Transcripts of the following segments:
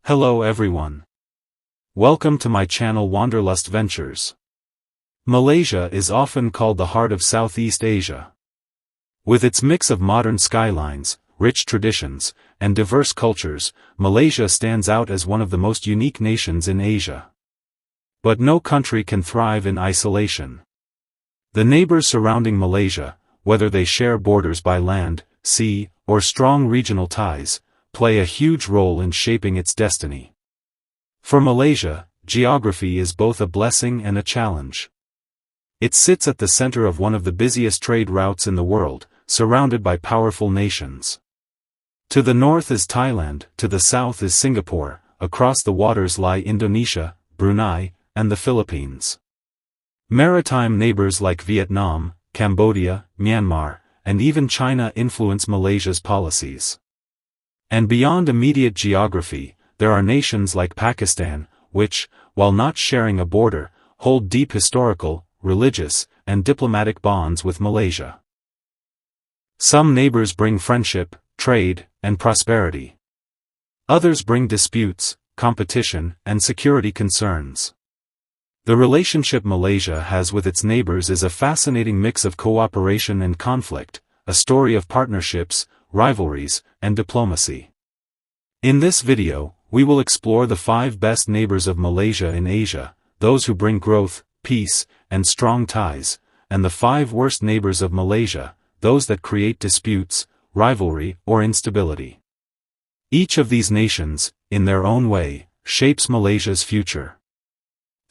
Hello everyone. Welcome to my channel Wanderlust Ventures. Malaysia is often called the heart of Southeast Asia. With its mix of modern skylines, rich traditions, and diverse cultures, Malaysia stands out as one of the most unique nations in Asia. But no country can thrive in isolation. The neighbors surrounding Malaysia, whether they share borders by land, sea, or strong regional ties, play a huge role in shaping its destiny. For Malaysia, geography is both a blessing and a challenge. It sits at the center of one of the busiest trade routes in the world, surrounded by powerful nations. To the north is Thailand, to the south is Singapore, across the waters lie Indonesia, Brunei, and the Philippines. Maritime neighbors like Vietnam, Cambodia, Myanmar, and even China influence Malaysia's policies. And beyond immediate geography, there are nations like Pakistan, which, while not sharing a border, hold deep historical, religious, and diplomatic bonds with Malaysia. Some neighbors bring friendship, trade, and prosperity. Others bring disputes, competition, and security concerns. The relationship Malaysia has with its neighbors is a fascinating mix of cooperation and conflict, a story of partnerships, rivalries, and diplomacy. In this video, we will explore the 5 best neighbors of Malaysia in Asia, those who bring growth, peace, and strong ties, and the 5 worst neighbors of Malaysia, those that create disputes, rivalry, or instability. Each of these nations, in their own way, shapes Malaysia's future.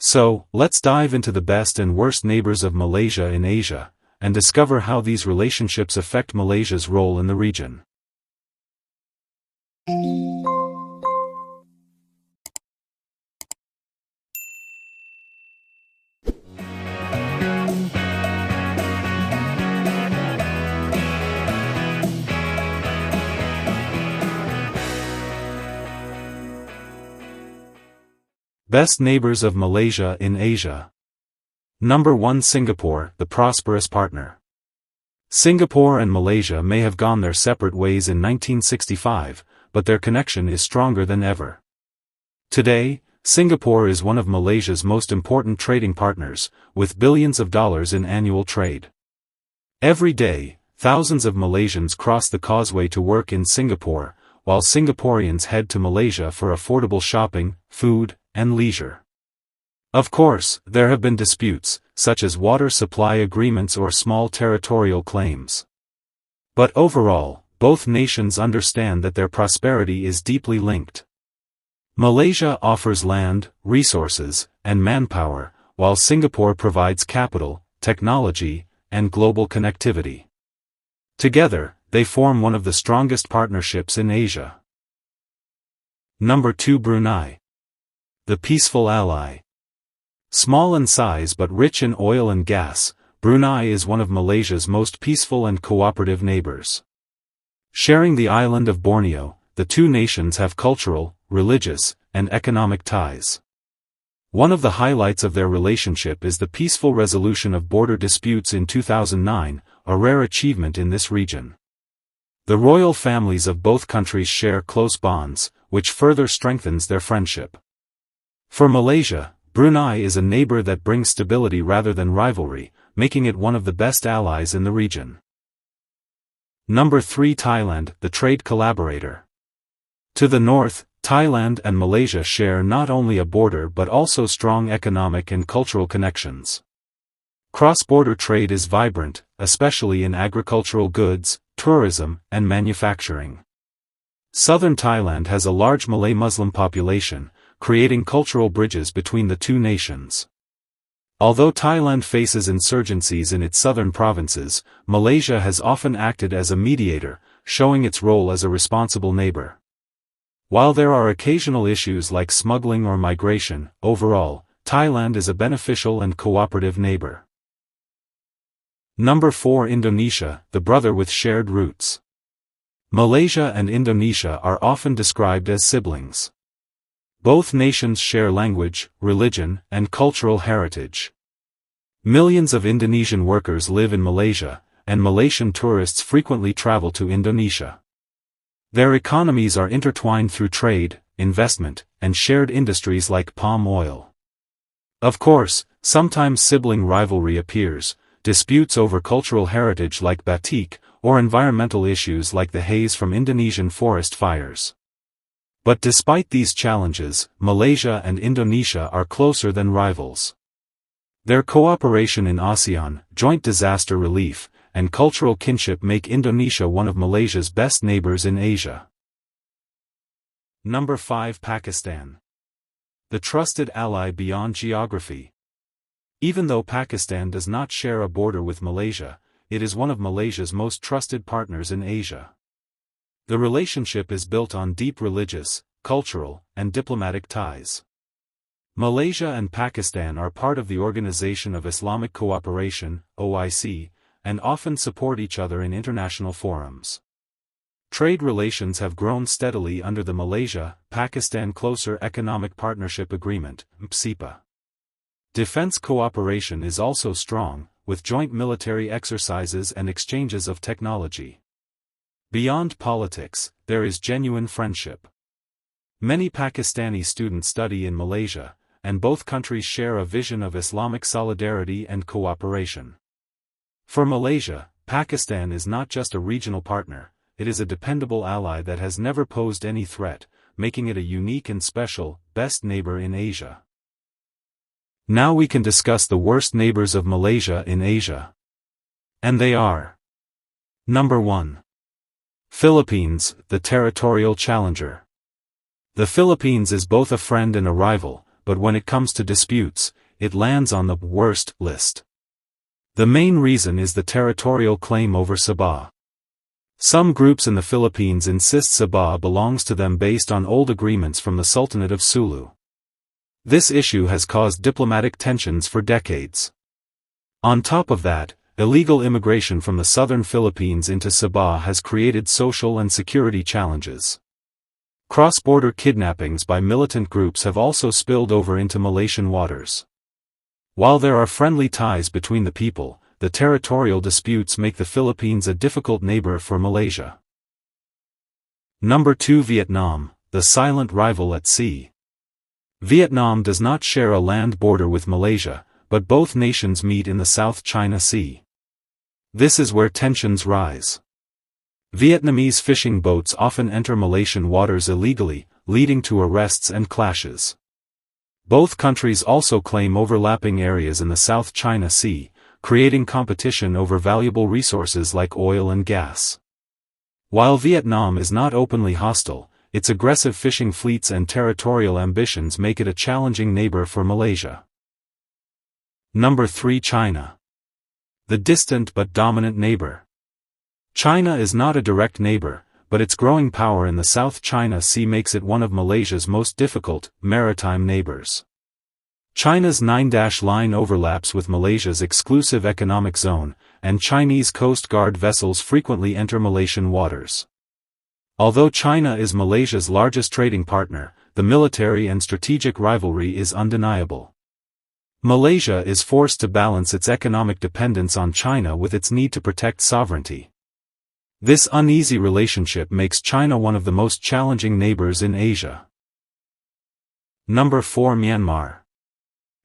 So, let's dive into the best and worst neighbors of Malaysia in Asia, and discover how these relationships affect Malaysia's role in the region. Best neighbors of Malaysia in Asia. Number 1. Singapore, the prosperous partner. Singapore and Malaysia may have gone their separate ways in 1965, but their connection is stronger than ever. Today, Singapore is one of Malaysia's most important trading partners, with billions of dollars in annual trade. Every day, thousands of Malaysians cross the causeway to work in Singapore, while Singaporeans head to Malaysia for affordable shopping, food, and leisure. Of course, there have been disputes, such as water supply agreements or small territorial claims. But overall, both nations understand that their prosperity is deeply linked. Malaysia offers land, resources, and manpower, while Singapore provides capital, technology, and global connectivity. Together, they form one of the strongest partnerships in Asia. Number 2. Brunei, the peaceful ally. Small in size but rich in oil and gas, Brunei is one of Malaysia's most peaceful and cooperative neighbors. Sharing the island of Borneo, the two nations have cultural, religious, and economic ties. One of the highlights of their relationship is the peaceful resolution of border disputes in 2009, a rare achievement in this region. The royal families of both countries share close bonds, which further strengthens their friendship. For Malaysia, Brunei is a neighbor that brings stability rather than rivalry, making it one of the best allies in the region. Number 3. Thailand, the trade collaborator. To the north, Thailand and Malaysia share not only a border but also strong economic and cultural connections. Cross-border trade is vibrant, especially in agricultural goods, tourism, and manufacturing. Southern Thailand has a large Malay Muslim population, creating cultural bridges between the two nations. Although Thailand faces insurgencies in its southern provinces, Malaysia has often acted as a mediator, showing its role as a responsible neighbor. While there are occasional issues like smuggling or migration, overall, Thailand is a beneficial and cooperative neighbor. Number 4. Indonesia, the brother with shared roots. Malaysia and Indonesia are often described as siblings. Both nations share language, religion, and cultural heritage. Millions of Indonesian workers live in Malaysia, and Malaysian tourists frequently travel to Indonesia. Their economies are intertwined through trade, investment, and shared industries like palm oil. Of course, sometimes sibling rivalry appears, disputes over cultural heritage like batik, or environmental issues like the haze from Indonesian forest fires. But despite these challenges, Malaysia and Indonesia are closer than rivals. Their cooperation in ASEAN, joint disaster relief, and cultural kinship make Indonesia one of Malaysia's best neighbors in Asia. Number 5. Pakistan. The trusted ally beyond geography. Even though Pakistan does not share a border with Malaysia, it is one of Malaysia's most trusted partners in Asia. The relationship is built on deep religious, cultural, and diplomatic ties. Malaysia and Pakistan are part of the Organization of Islamic Cooperation, OIC, and often support each other in international forums. Trade relations have grown steadily under the Malaysia-Pakistan Closer Economic Partnership Agreement, MCEPA. Defense cooperation is also strong, with joint military exercises and exchanges of technology. Beyond politics, there is genuine friendship. Many Pakistani students study in Malaysia, and both countries share a vision of Islamic solidarity and cooperation. For Malaysia, Pakistan is not just a regional partner, it is a dependable ally that has never posed any threat, making it a unique and special, best neighbor in Asia. Now we can discuss the worst neighbors of Malaysia in Asia. And they are: Number 1. Philippines, the territorial challenger. The Philippines is both a friend and a rival, but when it comes to disputes, it lands on the worst list. The main reason is the territorial claim over Sabah. Some groups in the Philippines insist Sabah belongs to them based on old agreements from the Sultanate of Sulu. This issue has caused diplomatic tensions for decades. On top of that, illegal immigration from the southern Philippines into Sabah has created social and security challenges. Cross-border kidnappings by militant groups have also spilled over into Malaysian waters. While there are friendly ties between the people, the territorial disputes make the Philippines a difficult neighbor for Malaysia. Number 2. Vietnam, the silent rival at sea. Vietnam does not share a land border with Malaysia, but both nations meet in the South China Sea. This is where tensions rise. Vietnamese fishing boats often enter Malaysian waters illegally, leading to arrests and clashes. Both countries also claim overlapping areas in the South China Sea, creating competition over valuable resources like oil and gas. While Vietnam is not openly hostile, its aggressive fishing fleets and territorial ambitions make it a challenging neighbor for Malaysia. Number 3. China. The distant but dominant neighbor. China is not a direct neighbor, but its growing power in the South China Sea makes it one of Malaysia's most difficult, maritime neighbors. China's 9-line overlaps with Malaysia's exclusive economic zone, and Chinese Coast Guard vessels frequently enter Malaysian waters. Although China is Malaysia's largest trading partner, the military and strategic rivalry is undeniable. Malaysia is forced to balance its economic dependence on China with its need to protect sovereignty. This uneasy relationship makes China one of the most challenging neighbors in Asia. Number 4. Myanmar.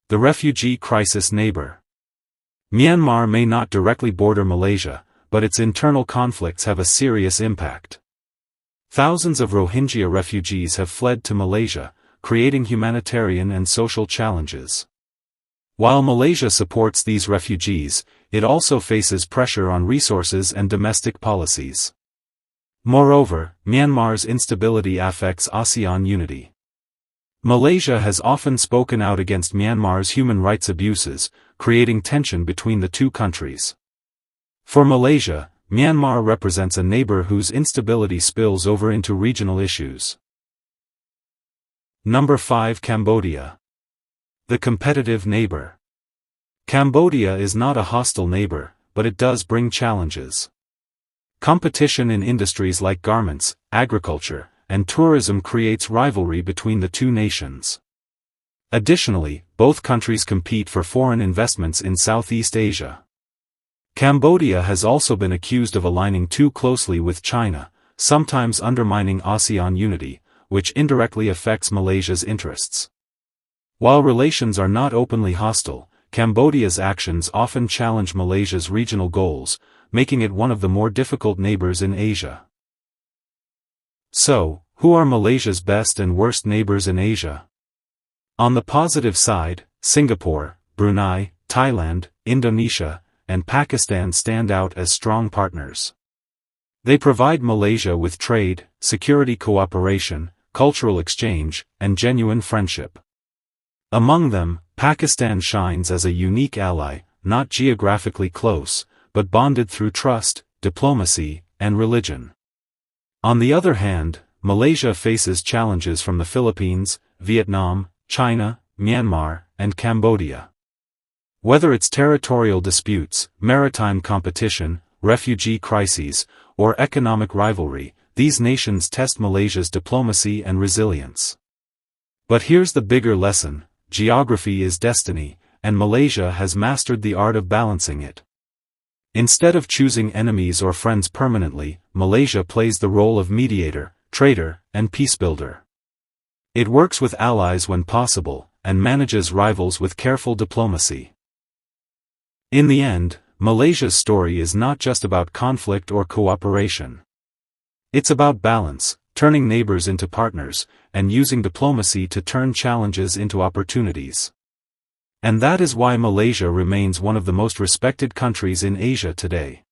The refugee crisis neighbor. Myanmar may not directly border Malaysia, but its internal conflicts have a serious impact. Thousands of Rohingya refugees have fled to Malaysia, creating humanitarian and social challenges. While Malaysia supports these refugees, it also faces pressure on resources and domestic policies. Moreover, Myanmar's instability affects ASEAN unity. Malaysia has often spoken out against Myanmar's human rights abuses, creating tension between the two countries. For Malaysia, Myanmar represents a neighbor whose instability spills over into regional issues. Number 5. Cambodia. The competitive neighbor. Cambodia is not a hostile neighbor, but it does bring challenges. Competition in industries like garments, agriculture, and tourism creates rivalry between the two nations. Additionally, both countries compete for foreign investments in Southeast Asia. Cambodia has also been accused of aligning too closely with China, sometimes undermining ASEAN unity, which indirectly affects Malaysia's interests. While relations are not openly hostile, Cambodia's actions often challenge Malaysia's regional goals, making it one of the more difficult neighbors in Asia. So, who are Malaysia's best and worst neighbors in Asia? On the positive side, Singapore, Brunei, Thailand, Indonesia, and Pakistan stand out as strong partners. They provide Malaysia with trade, security cooperation, cultural exchange, and genuine friendship. Among them, Pakistan shines as a unique ally, not geographically close, but bonded through trust, diplomacy, and religion. On the other hand, Malaysia faces challenges from the Philippines, Vietnam, China, Myanmar, and Cambodia. Whether it's territorial disputes, maritime competition, refugee crises, or economic rivalry, these nations test Malaysia's diplomacy and resilience. But here's the bigger lesson: geography is destiny, and Malaysia has mastered the art of balancing it. Instead of choosing enemies or friends permanently, Malaysia plays the role of mediator, trader, and peacebuilder. It works with allies when possible, and manages rivals with careful diplomacy. In the end, Malaysia's story is not just about conflict or cooperation. It's about balance, turning neighbors into partners, and using diplomacy to turn challenges into opportunities. And that is why Malaysia remains one of the most respected countries in Asia today.